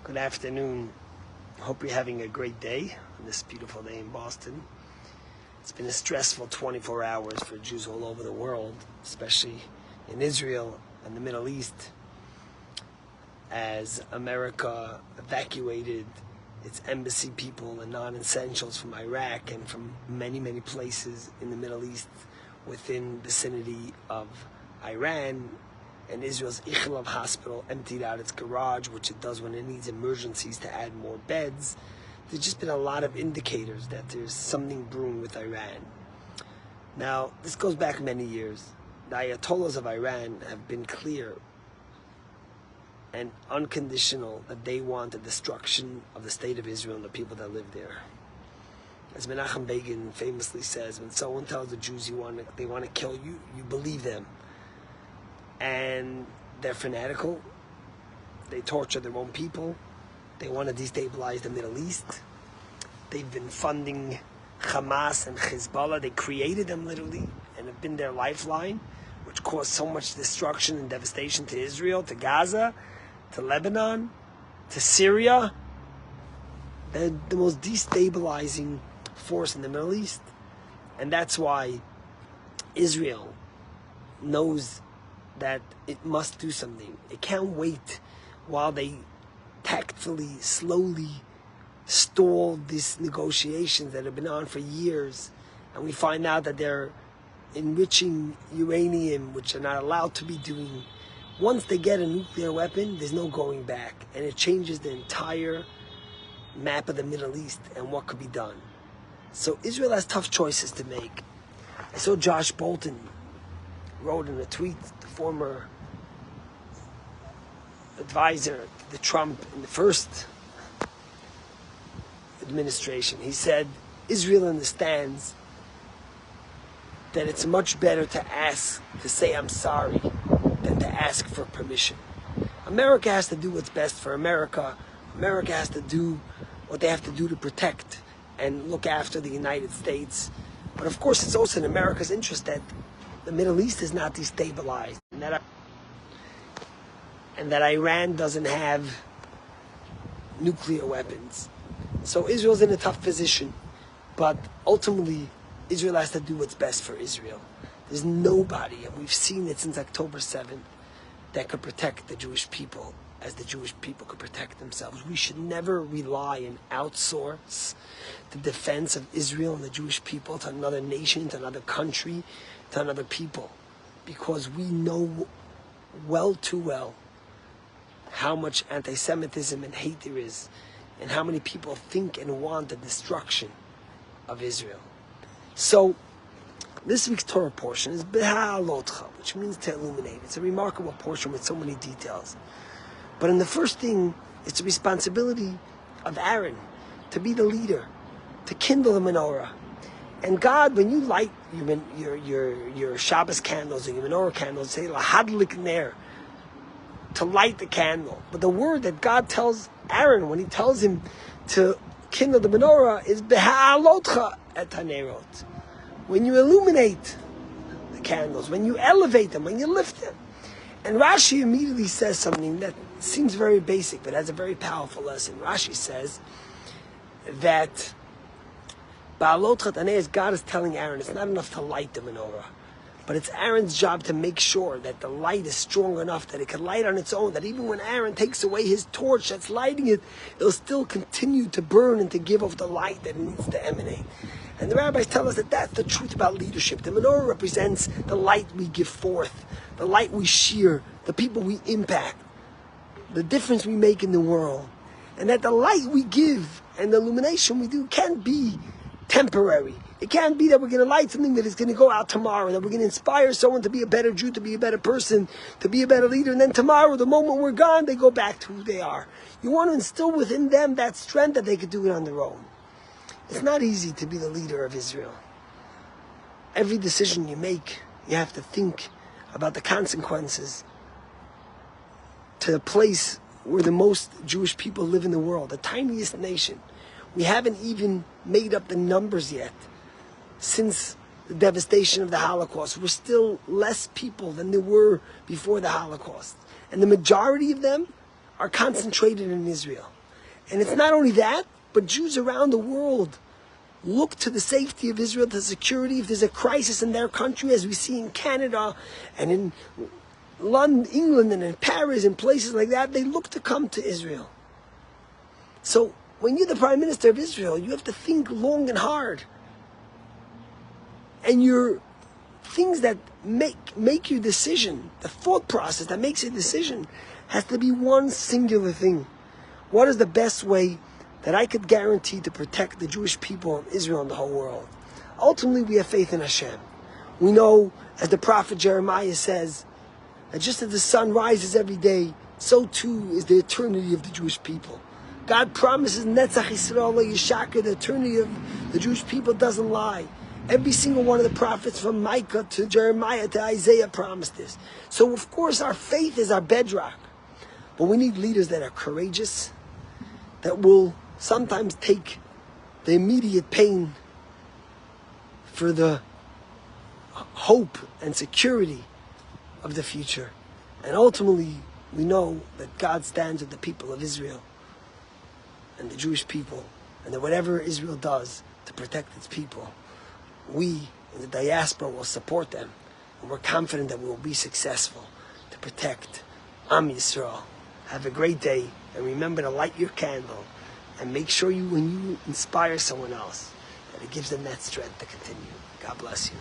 Good afternoon. Hope you're having a great day on this beautiful day in Boston. It's been a stressful 24 hours for Jews all over the world, especially in Israel and the Middle East, as America evacuated its embassy people and non-essentials from Iraq and from many, many places in the Middle East within the vicinity of Iran. And Israel's Ichilov hospital emptied out its garage, which it does when it needs emergencies to add more beds. There's just been a lot of indicators that there's something brewing with Iran. Now, this goes back many years. The Ayatollahs of Iran have been clear and unconditional that they want the destruction of the state of Israel and the people that live there. As Menachem Begin famously says, when someone tells the Jews they want to kill you, you believe them. And they're fanatical. They torture their own people. They want to destabilize the Middle East. They've been funding Hamas and Hezbollah. They created them literally and have been their lifeline, which caused so much destruction and devastation to Israel, to Gaza, to Lebanon, to Syria. They're the most destabilizing force in the Middle East. And that's why Israel knows that it must do something. It can't wait while they tactfully, slowly stall these negotiations that have been on for years, and we find out that they're enriching uranium, which they're not allowed to be doing. Once they get a nuclear weapon, there's no going back, and it changes the entire map of the Middle East and what could be done. So Israel has tough choices to make. I saw Josh Bolton wrote in a tweet, the former advisor to Trump in the first administration. He said, Israel understands that it's much better to say I'm sorry than to ask for permission. America has to do what's best for America. America has to do what they have to do to protect and look after the United States. But of course, it's also in America's interest that the Middle East is not destabilized, and that Iran doesn't have nuclear weapons. So Israel's in a tough position, but ultimately Israel has to do what's best for Israel. There's nobody, and we've seen it since October 7th, that could protect the Jewish people as the Jewish people could protect themselves. We should never rely and outsource the defense of Israel and the Jewish people to another nation, to another country, to another people, because we know well too well how much anti-Semitism and hate there is, and how many people think and want the destruction of Israel. So this week's Torah portion is Beha'alotcha, which means to illuminate. It's a remarkable portion with so many details. But in the first thing, it's the responsibility of Aaron to be the leader, to kindle the menorah. And God, when you light your Shabbos candles or your menorah candles, say lahadlik ner, to light the candle. But the word that God tells Aaron when he tells him to kindle the menorah is beha'alotcha et hanerot. When you illuminate the candles, when you elevate them, when you lift them. And Rashi immediately says something that seems very basic, but has a very powerful lesson. Rashi says that Ba'alot Chataneh, God is telling Aaron, it's not enough to light the menorah, but it's Aaron's job to make sure that the light is strong enough that it can light on its own, that even when Aaron takes away his torch that's lighting it, it'll still continue to burn and to give off the light that it needs to emanate. And the rabbis tell us that that's the truth about leadership. The menorah represents the light we give forth, the light we shear, the people we impact, the difference we make in the world. And that the light we give and the illumination we do can't be temporary. It can't be that we're going to light something that is going to go out tomorrow, that we're going to inspire someone to be a better Jew, to be a better person, to be a better leader, and then tomorrow, the moment we're gone, they go back to who they are. You want to instill within them that strength that they could do it on their own. It's not easy to be the leader of Israel. Every decision you make, you have to think about the consequences to the place where the most Jewish people live in the world, the tiniest nation. We haven't even made up the numbers yet. Since the devastation of the Holocaust, we're still less people than there were before the Holocaust. And the majority of them are concentrated in Israel. And it's not only that, but Jews around the world look to the safety of Israel, the security. If there's a crisis in their country, as we see in Canada and in London, England, and in Paris, and places like that, they look to come to Israel. So when you're the Prime Minister of Israel, you have to think long and hard. And your things that make your decision, the thought process that makes your decision, has to be one singular thing. What is the best way that I could guarantee to protect the Jewish people of Israel and the whole world? Ultimately, we have faith in Hashem. We know, as the prophet Jeremiah says, that just as the sun rises every day, so too is the eternity of the Jewish people. God promises Netzach Yisrael Yishaka, the eternity of the Jewish people doesn't lie. Every single one of the prophets, from Micah to Jeremiah to Isaiah, promised this. So of course our faith is our bedrock. But we need leaders that are courageous, that will sometimes take the immediate pain for the hope and security of the future. And ultimately, we know that God stands with the people of Israel and the Jewish people, and that whatever Israel does to protect its people, we in the diaspora will support them, and we're confident that we will be successful to protect Am Yisrael. Have a great day, and remember to light your candle, and make sure when you inspire someone else, that it gives them that strength to continue. God bless you.